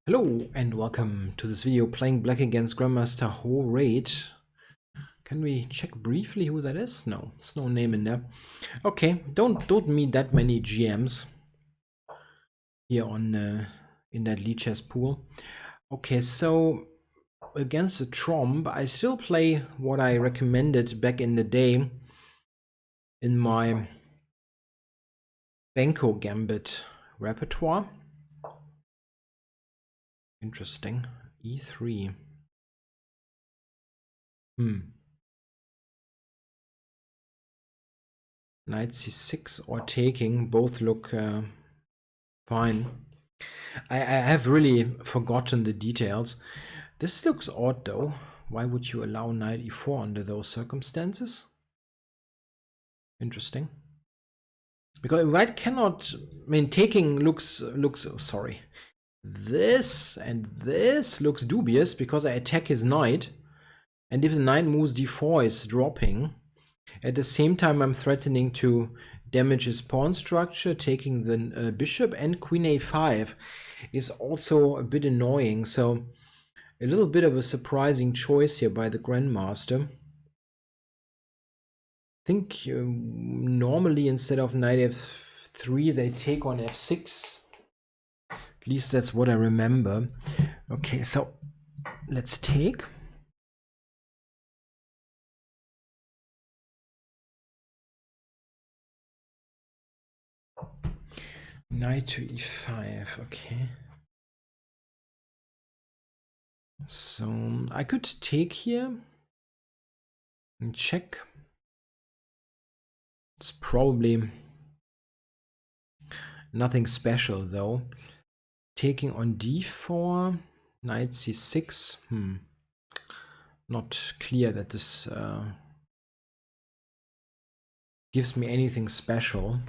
Hello and welcome to this video playing black against Grandmaster horeet. Can we check briefly who that is? No, there's no name in there. Okay, don't meet that many GMs here on in that lead chess pool. Okay, so against the Tromp, I still play what I recommended back in the day in my Benko Gambit repertoire. Interesting. E3. Knight c6 or taking both look fine. I have really forgotten the details. This looks odd though. Why would you allow knight e4 under those circumstances? Interesting. Because white cannot, I mean, taking looks sorry. This and this looks dubious because I attack his knight. And if the knight moves d4 is dropping. At the same time, I'm threatening to damage his pawn structure, taking the bishop, and queen a5 is also a bit annoying. So a little bit of a surprising choice here by the Grandmaster. I think normally instead of knight f3, they take on f6. At least that's what I remember. Okay, so let's take. Knight to e5, okay. So I could take here and check. It's probably nothing special though. Taking on d4, knight c6. Not clear that this gives me anything special.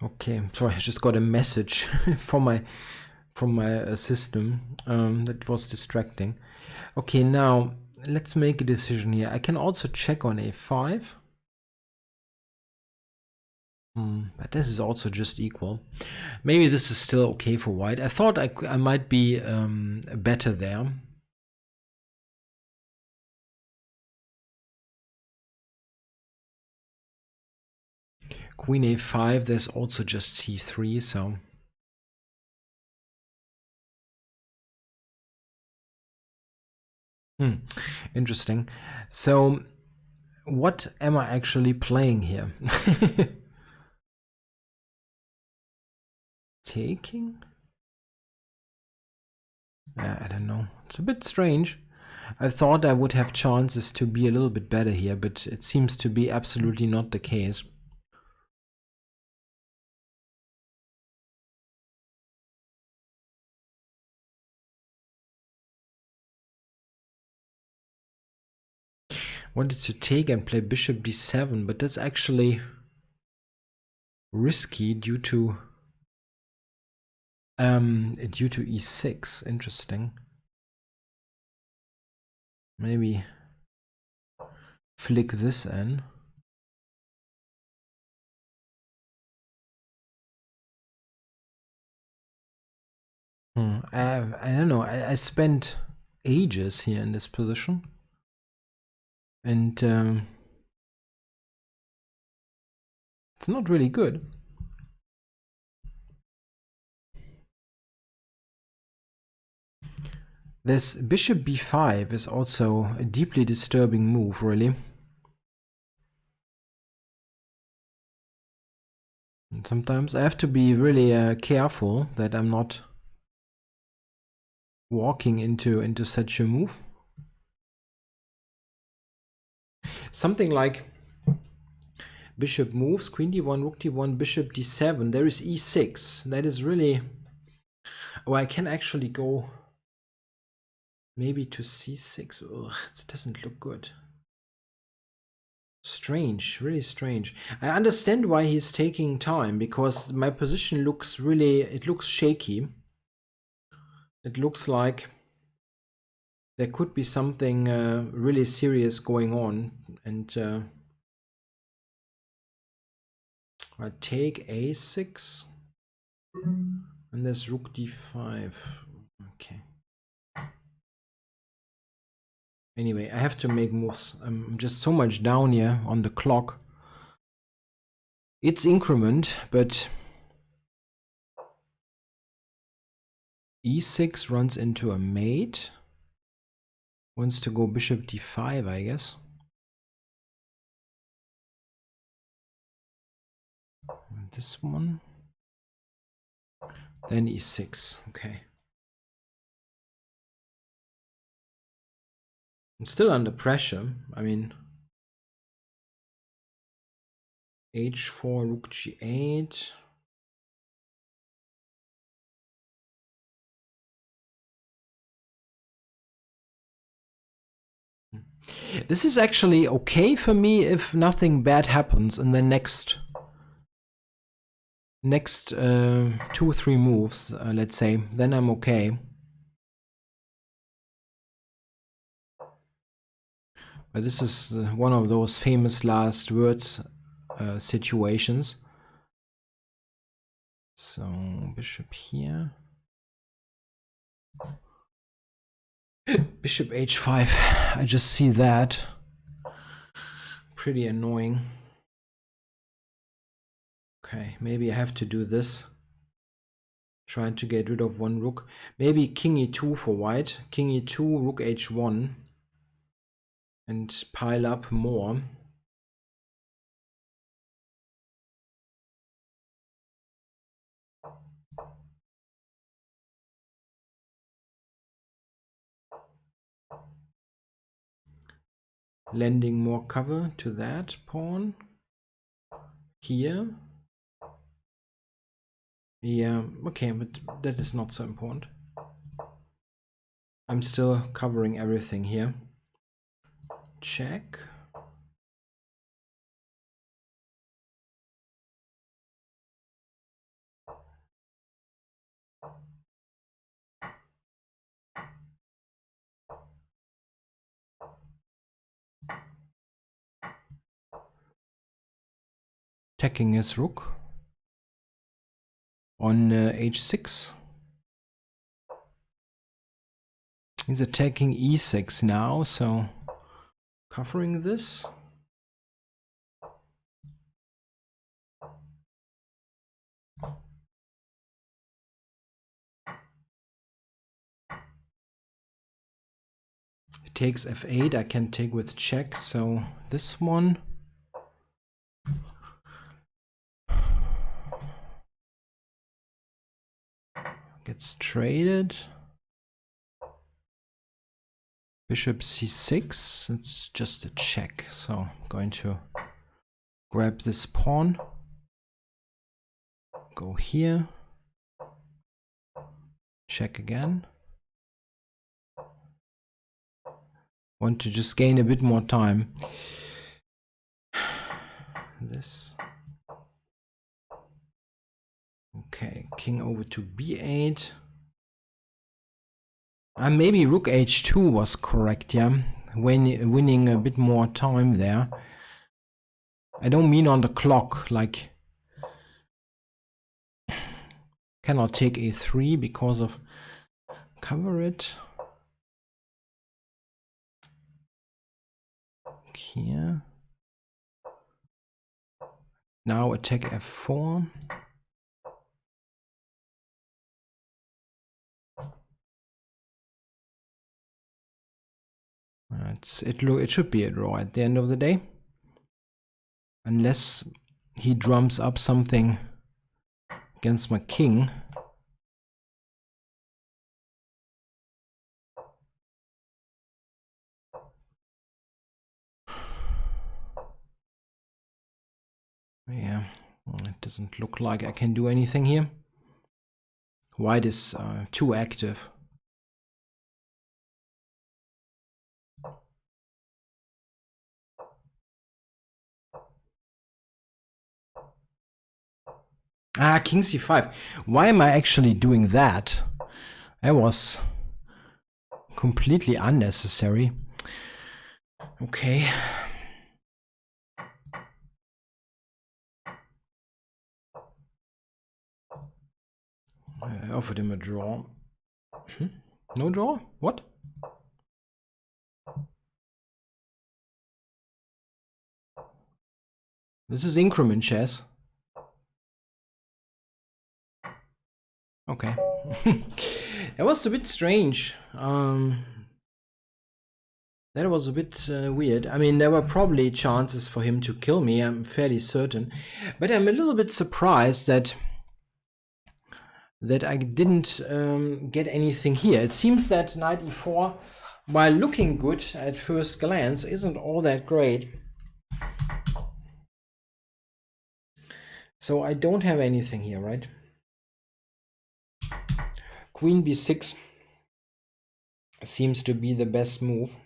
Okay, sorry, I just got a message from my system that was distracting. Okay, now let's make a decision here. I can also check on a5. But this is also just equal. Maybe this is still okay for white. I thought I might be better there. Queen a5, there's also just c3, so interesting. So what am I actually playing here? Taking? I don't know. It's a bit strange. I thought I would have chances to be a little bit better here, but it seems to be absolutely not the case. Wanted to take and play bishop d7, but that's actually risky due to e6. Interesting. Maybe flick this in. I don't know. I spent ages here in this position. And it's not really good. This bishop b5 is also a deeply disturbing move, really. And sometimes I have to be really careful that I'm not walking into such a move. Something like bishop moves, queen d1, rook d1, bishop d7. There is e6. That is really... Oh, I can actually go maybe to c6. Ugh, it doesn't look good. Strange, really strange. I understand why he's taking time, because my position looks really... It looks shaky. It looks like there could be something really serious going on, and I take a6, and there's rook d5. Okay. Anyway, I have to make moves. I'm just so much down here on the clock. It's increment, but e6 runs into a mate. Wants to go bishop d5, I guess. And this one. Then e6. Okay. I'm still under pressure. I mean, h4, rook g8. This is actually okay for me if nothing bad happens in the next 2-3 moves, let's say. Then I'm okay. But this is one of those famous last words situations. So bishop here. Bishop h5. I just see that. Pretty annoying. Okay, maybe I have to do this. Trying to get rid of one rook. Maybe king e2 for white. King e2, rook h1. And pile up more. Lending more cover to that pawn. Here. Yeah, okay, but that is not so important. I'm still covering everything here. Check. Attacking his rook on h6. He's attacking e6 now, so covering this. It takes f8, I can take with check, so this one. Gets traded. Bishop c6, it's just a check, so I'm going to grab this pawn. Go here. Check again. Want to just gain a bit more time. This. Okay, king over to b8. Maybe rook h2 was correct, yeah? Winning a bit more time there. I don't mean on the clock, like... Cannot take a3 because of... Cover it. Here. Now attack f4. It should be a draw at the end of the day. Unless he drums up something against my king. Yeah, it doesn't look like I can do anything here. White is too active. King c5. Why am I actually doing that? That was completely unnecessary. Okay. I offered him a draw. No draw? What? This is increment chess. Okay. It was a bit strange. That was a bit weird. I mean, there were probably chances for him to kill me, I'm fairly certain. But I'm a little bit surprised that I didn't get anything here. It seems that knight e4, while looking good at first glance, isn't all that great. So I don't have anything here, right? Queen b6 seems to be the best move.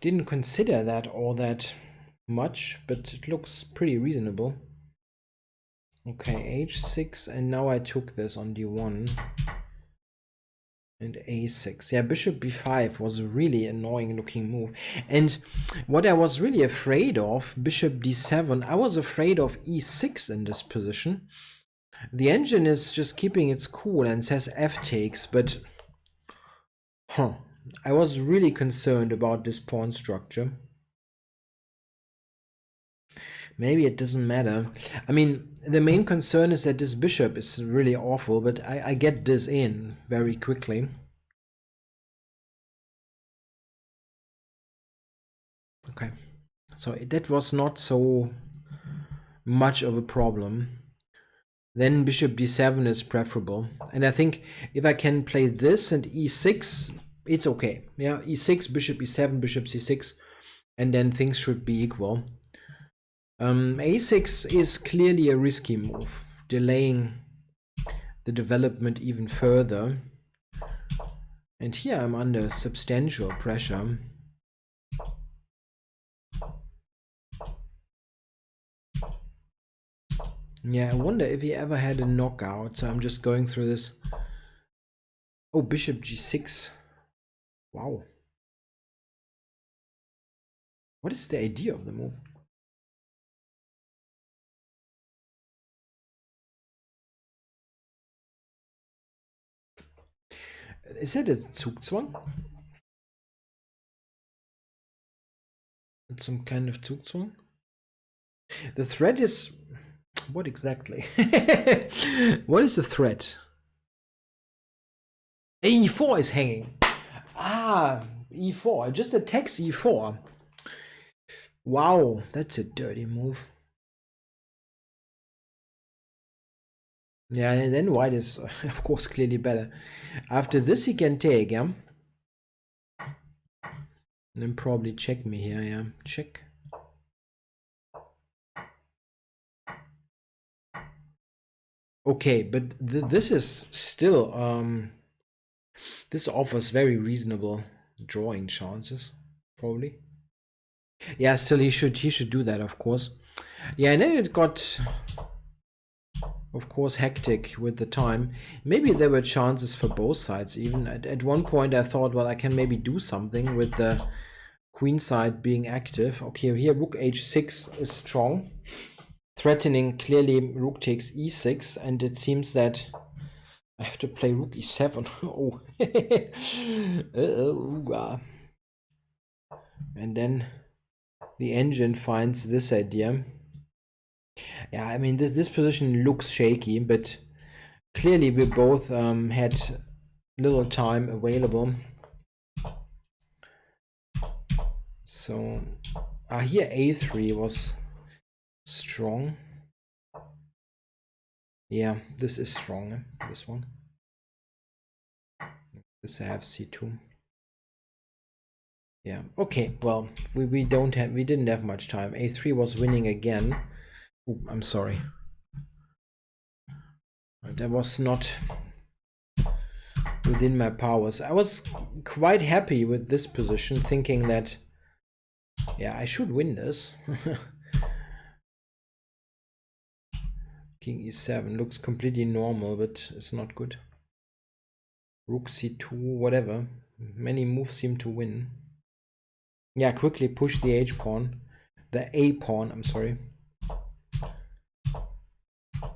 Didn't consider that all that much, but it looks pretty reasonable. Okay, h6, and now I took this on d1 and a6. Yeah, bishop b5 was a really annoying looking move. And what I was really afraid of, bishop d7, I was afraid of e6 in this position. The engine is just keeping its cool and says f takes, but I was really concerned about this pawn structure. Maybe it doesn't matter. I mean, the main concern is that this bishop is really awful, but I get this in very quickly. Okay, so that was not so much of a problem. Then bishop d7 is preferable. And I think if I can play this and e6, it's okay. Yeah, e6, bishop e7, bishop c6, and then things should be equal. a6 is clearly a risky move, delaying the development even further. And here I'm under substantial pressure. Yeah, I wonder if he ever had a knockout. So I'm just going through this. Oh, bishop g6. Wow. What is the idea of the move? Is that a Zugzwang? It's some kind of Zugzwang? The threat is... What exactly? What is the threat? e4 is hanging. Ah, e4. It just attacks e4. Wow, that's a dirty move. Yeah, and then white is, of course, clearly better. After this, he can take, yeah? And then probably check me here, yeah. Check. Okay, but this is still, this offers very reasonable drawing chances, probably. Yeah, still he should do that, of course. Yeah, and then it got, of course, hectic with the time. Maybe there were chances for both sides even. At one point I thought, well, I can maybe do something with the queen side being active. Okay, here rook h6 is strong, threatening clearly rook takes e6, and it seems that I have to play rook e7. Oh. And then the engine finds this idea. Yeah, I mean, this position looks shaky, but clearly we both had little time available. So here a3 was strong. Yeah, this is strong, this one. This I have c2. Yeah, okay, well, we didn't have much time. a3 was winning again. Oh, I'm sorry. That was not within my powers. I was quite happy with this position, thinking that, yeah, I should win this. King e7 looks completely normal, but it's not good. Rook c2, whatever. Many moves seem to win. Yeah, quickly push the h-pawn. The a-pawn, I'm sorry.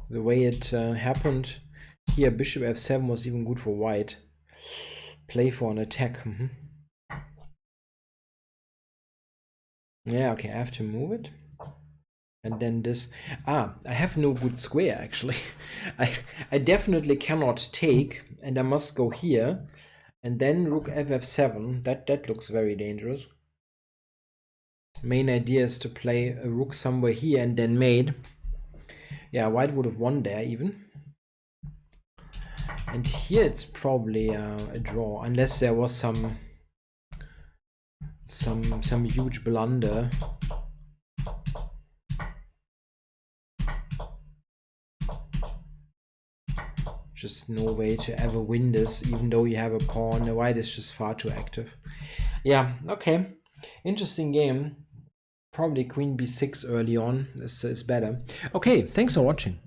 The way it happened here, bishop f7 was even good for white. Play for an attack. Yeah, okay, I have to move it. And then this. I have no good square, actually. I definitely cannot take, and I must go here. And then rook ff7. That looks very dangerous. Main idea is to play a rook somewhere here and then mate. Yeah, white would have won there even. And here it's probably a draw, unless there was some huge blunder. Just no way to ever win this, even though you have a pawn. The white is just far too active. Yeah, okay. Interesting game. Probably queen b6 early on is better. Okay, thanks for watching.